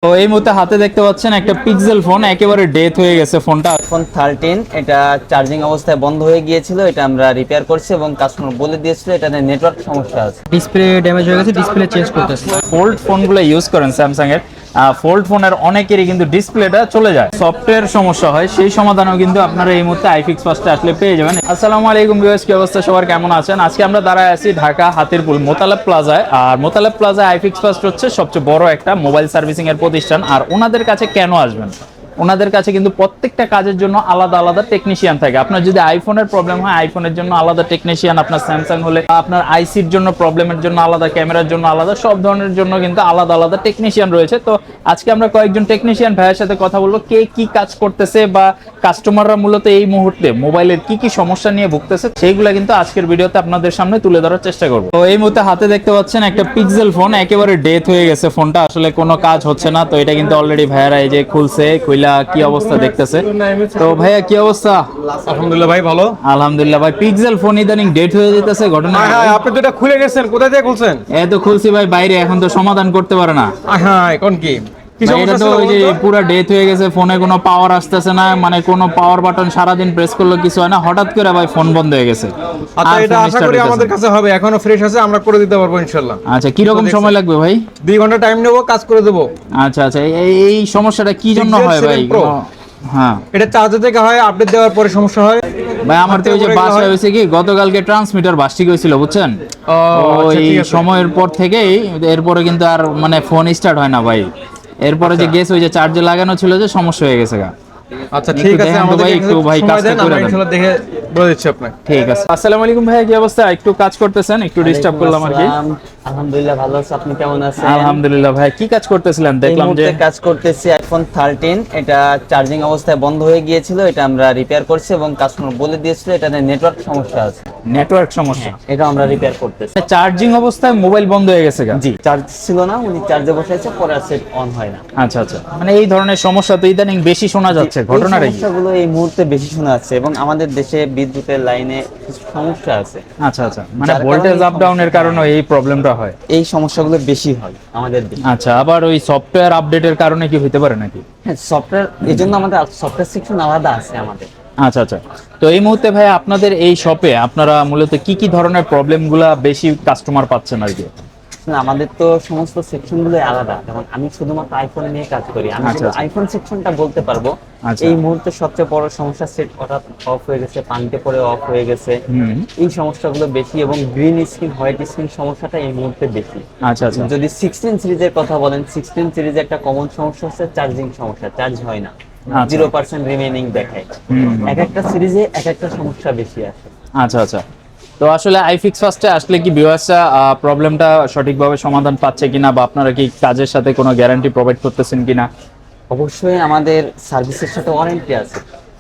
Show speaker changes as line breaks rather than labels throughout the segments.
তো এই মুহূর্তে হাতে দেখতে পাচ্ছেন একটা পিক্সেল ফোন, একেবারে ডেথ হয়ে গেছে ফোনটা।
ফোন 13 এটা চার্জিং অবস্থায় বন্ধ হয়ে গিয়েছিল, এটা আমরা রিপেয়ার করছি এবং কাস্টমার বলে দিয়েছিল এটাতে নেটওয়ার্ক সমস্যা আছে।
ডিসপ্লে ড্যামেজ হয়ে গেছে, ডিসপ্লে চেঞ্জ করতেছে।
ফোল্ড ফোনগুলো ইউজ করেন স্যামসাং এর, ফোল্ড ফোনের অনেকেরই কিন্তু ডিসপ্লেটা চলে যায়, সফটওয়্যার সমস্যা হয়, সেই সমাধানও কিন্তু আপনারা এই মুহূর্তে আইফিক্স ফার্স্টে আসলে পেয়ে যাবেন। আসসালামু আলাইকুম ভিউয়ার্স, কি অবস্থা সবার, কেমন আছেন? আজকে আমরা দাঁড়ায় আছি ঢাকা হাতিরপুল মোতালেব প্লাজায়। আর মোতালেব প্লাজায় আইফিক্স ফার্স্ট হচ্ছে সবচেয়ে বড় একটা মোবাইল সার্ভিসিং এর প্রতিষ্ঠান। আর ওনাদের কাছে কেন আসবেন? ওনাদের কাছে কিন্তু প্রত্যেকটা কাজের জন্য আলাদা আলাদা টেকনিশিয়ান থাকে। আপনার যদি আইফোনের প্রবলেম হয়, আইফোনের জন্য আলাদা টেকনিশিয়ান, আপনার স্যামসাং হলে আপনার আইসির জন্য প্রবলেমের জন্য আলাদা, ক্যামেরার জন্য আলাদা, সব ধরনের জন্য কিন্তু আলাদা আলাদা টেকনিশিয়ান রয়েছে। তো আজকে আমরা কয়েকজন টেকনিশিয়ান ভাইয়ের সাথে কথা বলবো, কে কি কাজ করতেছে বা কাস্টমাররা মূলত এই মুহূর্তে মোবাইলের কি কি সমস্যা নিয়ে ভুগতেছে, সেইগুলা কিন্তু আজকের ভিডিওতে আপনাদের সামনে তুলে ধরার চেষ্টা করবো। তো এই মুহূর্তে হাতে দেখতে পাচ্ছেন একটা পিক্সেল ফোন, একেবারে ডেথ হয়ে গেছে ফোনটা, আসলে কোনো কাজ হচ্ছে না। তো এটা কিন্তু অলরেডি ভাইয়ারা এই যে খুলছে, কইলা কি অবস্থা দেখতেছে। তো ভাইয়া কি অবস্থা?
আলহামদুলিল্লাহ ভাই, ভালো।
আলহামদুলিল্লাহ ভাই। পিক্সেল ফোন ইদানিং ডেট হয়ে যেতেছে, ঘটনা?
হ্যাঁ, আপনি তো এটা খুলে গেছেন, কোথায় থেকে খুলছেন?
এই তো খুলছি ভাই, বাইরে, এখন তো সমাধান করতে পারে না।
হ্যাঁ, এখন কি কি
ভাই, এটা
সমস্যা
তো
ছিল
ওই যে
বলতো?
পুরো ডেথ হয়ে গেছে, ফোনে কোনো পাওয়ার আসতেছে না, মানে কোনো পাওয়ার বাটন সারাদিন প্রেস করলে কিছু হয় না, হঠাৎ করে ভাই ফোন বন্ধ হয়ে গেছে।
আচ্ছা,
আর
এটা
ফোন
আশা
start
করি
হইতেছে
আমাদের
না।
কাছে হবে, এখনো ফ্রেশ আছে, আমরা করে দিতে পারবো ইনশাআল্লাহ।
আচ্ছা, কি রকম সময় লাগবে ভাই?
2 ঘন্টা টাইম নেব, কাজ করে দেবো।
আচ্ছা আচ্ছা, এই সমস্যাটা কি জন্য
Pixel
হয় ভাই?
7 Pro।
হ্যাঁ
এটা চার্জার থেকে হয়, আপডেট দেওয়ার পরে সমস্যা হয়।
ভাই, আমার তো ওই যে
হাতে করে
বাসায়
হয়।
হয়েছে কি, গতকালকে ট্রান্সমিটার বাস্টিক হয়েছিল, বুঝছেন?
আচ্ছা,
ওই
ঠিক আছে।
সময়ের পর থেকেই এরপরে কিন্তু আর মানে ফোন স্টার্ট হয় না ভাই। এরপরে যে গেছে ওই যে চার্জে লাগানো ছিল, যে সমস্যা হয়ে গেছে গা।
আচ্ছা,
একটু
ঠিক আছে,
দেখেন তো
আমাদের
ভাই, একটু ভাই
সময়
কাজটা
দেন,
করে
আমরা
দেন।
ইনশাআল্লাহ দেখে বলে দিচ্ছি আপনাকে।
ঠিক আছে। আসসালামু আলাইকুম ভাইয়া, কি অবস্থা? একটু কাজ করতেছেন, একটু ডিস্টার্ব করলাম আর কি।
আলহামদুলিল্লাহ ভালো আছে, আপনি কেমন আছেন?
আলহামদুলিল্লাহ ভাই, কি কাজ করতেছিলেন?
এই
দেখলাম যে
মুহূর্তে কাজ করতেছি আইফোন 13, এটা চার্জিং অবস্থায় বন্ধ হয়ে গিয়েছিল, এটা আমরা রিপেয়ার করছি এবং কাস্টমার বলে দিয়েছিল এটাতে নেটওয়ার্ক সমস্যা আছে।
নেটওয়ার্ক সমস্যা।
এটা আমরা রিপেয়ার করতেছি।
চার্জিং অবস্থায় মোবাইল বন্ধ হয়ে গেছে গা?
জি, চার্জ ছিল না, উনি চার্জে বসাইছে, পরে আর সেট অন হয় না।
আচ্ছা আচ্ছা, মানে এই ধরনের সমস্যা তো ইদানিং বেশি শোনা যাচ্ছে,
এই
ঘটনাটা কি?
সমস্যাগুলো এই মুহূর্তে বেশি শোনা যাচ্ছে এবং আমাদের দেশে বিদ্যুতের লাইনে কিছু সমস্যা আছে।
আচ্ছা আচ্ছা, মানে
যার
ভোল্টেজ
কারণে
আপ ডাউনের কারণে এই প্রবলেমটা হয়।
এই সমস্যাগুলো বেশি হয় আমাদের দেশে।
আচ্ছা, আবার ওই সফটওয়্যার আপডেটের কারণে কি হতে পারে নাকি?
হ্যাঁ, সফটওয়্যার, এই জন্য আমাদের সফটওয়্যার সেকশন আলাদা আছে আমাদের।
আচ্ছা আচ্ছা, তো এই মুহূর্তে ভাই আপনাদের এই শপে আপনারা মূলত কি কি ধরনের প্রবলেমগুলা বেশি কাস্টমার পাচ্ছেন আর কি?
না, আমাদের তো সমস্ত সেকশনগুলো আলাদা, যেমন আমি শুধুমাত্র আইফোন নিয়ে কাজ করি, আমি
আচ্ছা,
শুধু
আচ্ছা।
আইফোন সেকশনটা বলতে পারবো।
আচ্ছা।
এই মুহূর্তে সবচেয়ে বড় সমস্যা, সেট হঠাৎ অফ হয়ে গেছে, পানিতে পড়ে অফ হয়ে গেছে, এই সমস্যাগুলো বেশি এবং গ্রিন স্ক্রিন হোয়াইট স্ক্রিন সমস্যাটা এই মুহূর্তে বেশি।
আচ্ছা আচ্ছা,
যদি 16 সিরিজের কথা বলেন, 16 সিরিজে একটা কমন সমস্যা হচ্ছে চার্জিং সমস্যা, চার্জ হয় না,
আচ্ছা।
0% রিমেইনিং দেখায়। এক একটা সিরিজে এক একটা সমস্যা বেশি আসে।
আচ্ছা আচ্ছা, তো আসলে আইফিক্স ফার্স্টে আসলে কি ভিউয়ার্সরা প্রবলেমটা সঠিকভাবে সমাধান পাচ্ছে কিনা, বা আপনারা কি কাজের সাথে কোনো গ্যারান্টি প্রোভাইড করতেছেন কিনা?
অবশ্যই আমাদের সার্ভিসের সাথে ওয়ারেন্টি আছে।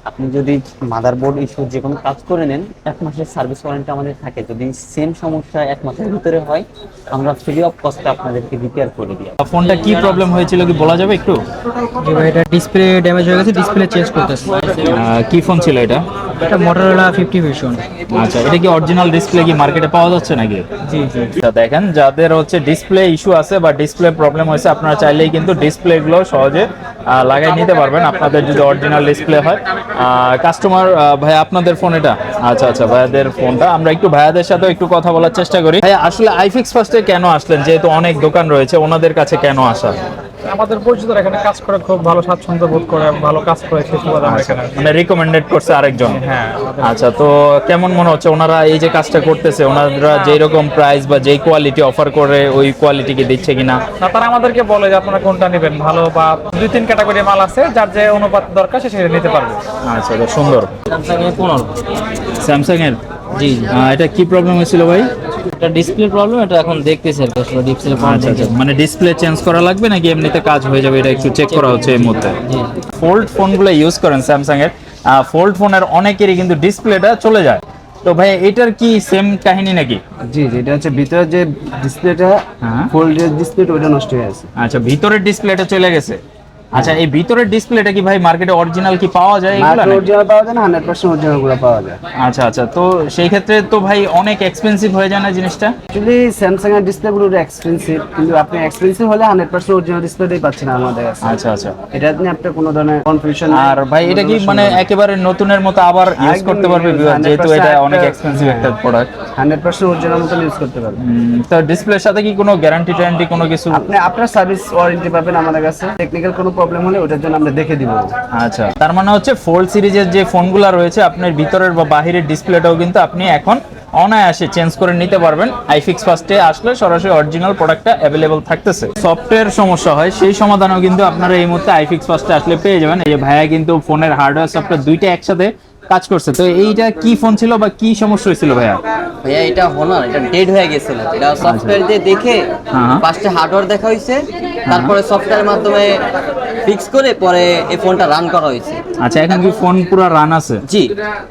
আপনি যদি মাদারবোর্ড ইস্যু যে কোনো কাজ করে নেন, 1 মাসের সার্ভিস ওয়ারেন্টি আমাদের থাকে। যদি সেম সমস্যা 1 মাসের ভিতরে হয়, আমরা ফ্রি অফ কস্টে আপনাদেরকে রিপেয়ার করে দিই।
ফোনটা কি প্রবলেম হয়েছিল কি বলা যাবে একটু?
জি ভাই, এটা ডিসপ্লে ড্যামেজ হয়ে গেছে, ডিসপ্লে চেঞ্জ করতেছে।
কি ফোন ছিল এটা?
এটা Motorola 50 ভার্সন।
আচ্ছা, এটা কি অরিজিনাল ডিসপ্লে কি মার্কেটে পাওয়া যাচ্ছে নাকি?
জি জি।
আচ্ছা, দেখেন যাদের হচ্ছে ডিসপ্লে ইস্যু আছে বা ডিসপ্লে প্রবলেম হয়েছে, আপনারা চাইলেই কিন্তু ডিসপ্লে গুলো সহজে লাগাই নিতে পারবেন, আপনাদের যদি অরিজিনাল ডিসপ্লে হয়। কাস্টমার ভাই, আপনাদের ফোন এটা? আচ্ছা আচ্ছা, ভাইয়াদের ফোনটা। আমরা একটু ভাইয়াদের সাথে একটু কথা বলার চেষ্টা করি। ভাই, আসলে আইফিক্স ফার্স্টে কেন আসলেন? যেহেতু অনেক দোকান রয়েছে, ওনাদের কাছে কেন আসা?
আমাদের পরিচিত এখানে কাজ করে খুব ভালো স্বাচ্ছন্দ্য বোধ করে, ভালো কাজ করে সেই সুবাদে আমরা এখানে আসি।
মানে রিকমেন্ডেড করছে আরেকজন?
হ্যাঁ,
আচ্ছা, তো কেমন মনে হচ্ছে ওনারা এই যে কাজটা করতেছে, ওনারা যেই রকম প্রাইস বা যেই কোয়ালিটি অফার করে ওই কোয়ালিটি কি দিচ্ছে কিনা?
না, তারা আমাদেরকে বলে যে আপনারা কোনটা নেবেন, ভালো বা 2-3 ক্যাটাগরি মাল আছে, যার যে অনুপাত দরকার সে সেটা নিতে পারবে।
আচ্ছা, তো সুন্দর। স্যামসাং এর? জি। এটা কি প্রবলেম হয়েছিল ভাই?
এটা ডিসপ্লে প্রবলেম, এটা এখন দেখতেছি আর কি, আসলে ডিসপ্লে
আচ্ছা আচ্ছা, মানে ডিসপ্লে চেঞ্জ করা লাগবে নাকি এমনিতে কাজ হয়ে যাবে, এটা একটু চেক করা হচ্ছে এই মুহূর্তে। ফোল্ড ফোনগুলো ইউজ করেন স্যামসাং এর, ফোল্ড ফোনের অনেকেরই কিন্তু ডিসপ্লেটা চলে যায়। তো ভাই, এটার কি সেম কাহিনী নাকি?
জি জি, এটা হচ্ছে ভিতরে যে ডিসপ্লেটা,
হ্যাঁ।
ফোল্ডের ডিসপ্লেটা ওটা নষ্ট হয়ে আছে।
আচ্ছা, ভিতরের ডিসপ্লেটা চলে গেছে। আচ্ছা, এই ভিতরের ডিসপ্লেটা কি ভাই মার্কেটে অরিজিনাল কি পাওয়া যায় এগুলা
মার্কেট
নাকি?
অরিজিনাল পাওয়া যায় না, 100% অরিজিনাল গুলো পাওয়া যায়।
আচ্ছা আচ্ছা, তো সেই ক্ষেত্রে তো ভাই অনেক এক্সপেন্সিভ হয়ে যায় না জিনিসটা?
অ্যাকচুয়ালি স্যামসাং এর ডিসপ্লে গুলো এক্সপেন্সিভ, কিন্তু আপনি এক্সপেন্সিভ হলে 100% অরিজিনাল ডিসপ্লেটাই পাচ্ছেন আমাদের কাছে।
আচ্ছা আচ্ছা।
এটা নিয়ে আপনার কোনো ধরনের কনফিউশন
আর ভাই এটা কি মানে একেবারে নতুনের মতো আবার ইউজ করতে পারবে viewer? যেহেতু এটা অনেক এক্সপেন্সিভ একটা প্রোডাক্ট।
100% অরিজিনাল মতো ইউজ করতে পারবেন।
তো ডিসপ্লের সাথে কি কোনো গ্যারান্টি ট্যারান্টি কোনো কিছু?
আপনি আপনার সার্ভিস ওয়ারেন্টি পাবেন আমাদের কাছে। টেকনিক্যাল কোনো প্রবলেম হলে ওটার জন্য আমরা দেখে দিব।
আচ্ছা, তার মানে হচ্ছে ফোল্ড সিরিজের যে ফোনগুলো রয়েছে আপনার ভিতরের বা বাহিরের ডিসপ্লেটাও কিন্তু আপনি এখন অনায়াসে চেঞ্জ করে নিতে পারবেন। আইফিক্স ফার্স্টে আসলে সরাসরি অরিজিনাল প্রোডাক্টটা অ্যাভেলেবল থাকতেছে। সফটওয়্যার সমস্যা হয় সেই সমাধানও কিন্তু আপনারা এই মুহূর্তে আইফিক্স ফার্স্টে আসলে পেয়ে যাবেন। এই যে ভাইয়া কিন্তু ফোনের হার্ডওয়্যার সফটওয়্যার দুইটা একসাথে কাজ করছে। তো এইটা কি ফোন ছিল বা কি সমস্যা হয়েছিল ভাইয়া?
ভাইয়া এটা হনার, এটা ডেড হয়ে গেছিল। এটা সফটওয়্যার দিয়ে দেখে
হ্যাঁ।
ফার্স্টে হার্ডওয়্যার দেখা হয়েছে, তারপরে সফটওয়্যারের মাধ্যমে ফিক্স করে পরে এই ফোনটা রান করা হয়েছে।
আচ্ছা, এখন কি ফোন পুরো রান আছে?
জি,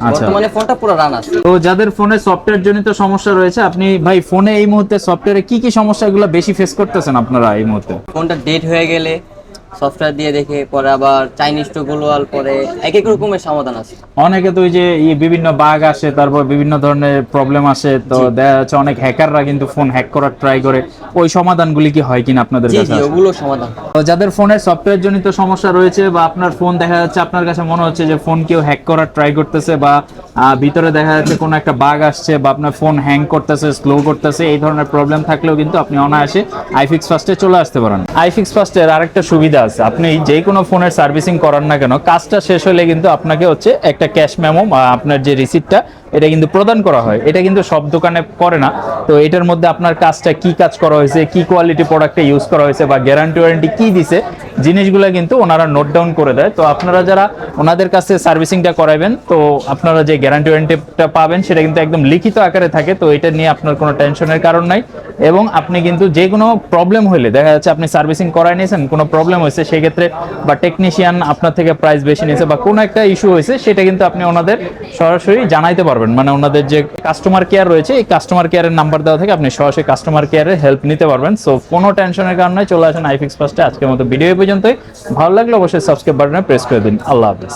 আচ্ছা।
বর্তমানে ফোনটা পুরো রান আছে।
তো যাদের ফোনে সফটওয়্যার জনিত সমস্যা রয়েছে, আপনি ভাই ফোনে এই মুহূর্তে সফটওয়্যারে কি কি সমস্যাগুলো বেশি ফেস করতেছেন আপনারা এই মুহূর্তে?
ফোনটা ডেড হয়ে গেলে সফটওয়্যার দিয়ে দেখে পরে আবার চাইনিজ টু গ্লোবাল পরে এক এক রকমের সমাধান আছে।
অনেকে তো ওই যে বিভিন্ন বাগ আসে, তারপর বিভিন্ন ধরনের প্রবলেম আসে, তো দেখা যাচ্ছে অনেক হ্যাকাররা কিন্তু ফোন হ্যাক করার ট্রাই করে। ওই সমাধানগুলি কি হয় কিনা আপনাদের
জি
কাছে?
জি, ওগুলো সমাধান।
তো যাদের ফোনের সফটওয়্যার জনিত সমস্যা রয়েছে বা আপনার ফোন দেখা যাচ্ছে আপনার কাছে মনে হচ্ছে যে ফোন কেউ হ্যাক করার ট্রাই করতেছে বা ভিতরে দেখা যাচ্ছে কোনো একটা বাগ আসছে বা আপনার ফোন হ্যাং করতেছে, স্লো করতেছে, এই ধরনের প্রবলেম থাকলেও কিন্তু আপনি অনায়াসে আইফিক্স ফার্স্টে চলে আসতে পারেন। আইফিক্স ফার্স্টের আরেকটা সুবিধা আছে, আপনি যে কোনো ফোনের সার্ভিসিং করান না কেন, কাজটা শেষ হলে কিন্তু আপনাকে হচ্ছে একটা ক্যাশ মেমো বা আপনার যে রিসিপ্টটা এটা কিন্তু প্রদান করা হয়। এটা কিন্তু সব দোকানে করে না। তো এটার মধ্যে আপনার কাজটা কি কাজ করা হয়েছে, কি কোয়ালিটি প্রোডাক্টে ইউজ করা হয়েছে বা গ্যারান্টি ওয়ারেন্টি কি দিছে, জিনিসগুলো কিন্তু ওনারা নোট ডাউন করে দেয়। তো আপনারা যারা ওনাদের কাছে সার্ভিসিংটা করাবেন, তো আপনারা যে গ্যারান্টি ওয়ারেন্টিটা পাবেন সেটা কিন্তু একদম লিখিত আকারে থাকে। তো এটা নিয়ে আপনার কোনো টেনশনের কারণ নাই। এবং আপনি কিন্তু যে কোনো প্রবলেম হলে দেখা যাচ্ছে আপনি সার্ভিসিং করায় নিয়েছেন, কোনো প্রবলেম হয়েছে সেক্ষেত্রে বা টেকনিশিয়ান আপনার থেকে প্রাইস বেশি নিয়েছে বা কোনো একটা ইস্যু হয়েছে, সেটা কিন্তু আপনি ওনাদের সরাসরি জানাইতে পারবেন। মানে ওনাদের যে কাস্টমার কেয়ার রয়েছে, এই কাস্টমার কেয়ারের নাম্বার দেওয়া থেকে আপনি সরাসরি কাস্টমার কেয়ারের হেল্প নিতে পারবেন। সো কোনো টেনশনের কারণে চলে আসেন আইফিক্স ফার্স্টে। আজকের মতো ভিডিও এই পর্যন্তই। ভালো লাগলে অবশ্যই সাবস্ক্রাইব বাটনে প্রেস করে দিন। আল্লাহ হাফেজ।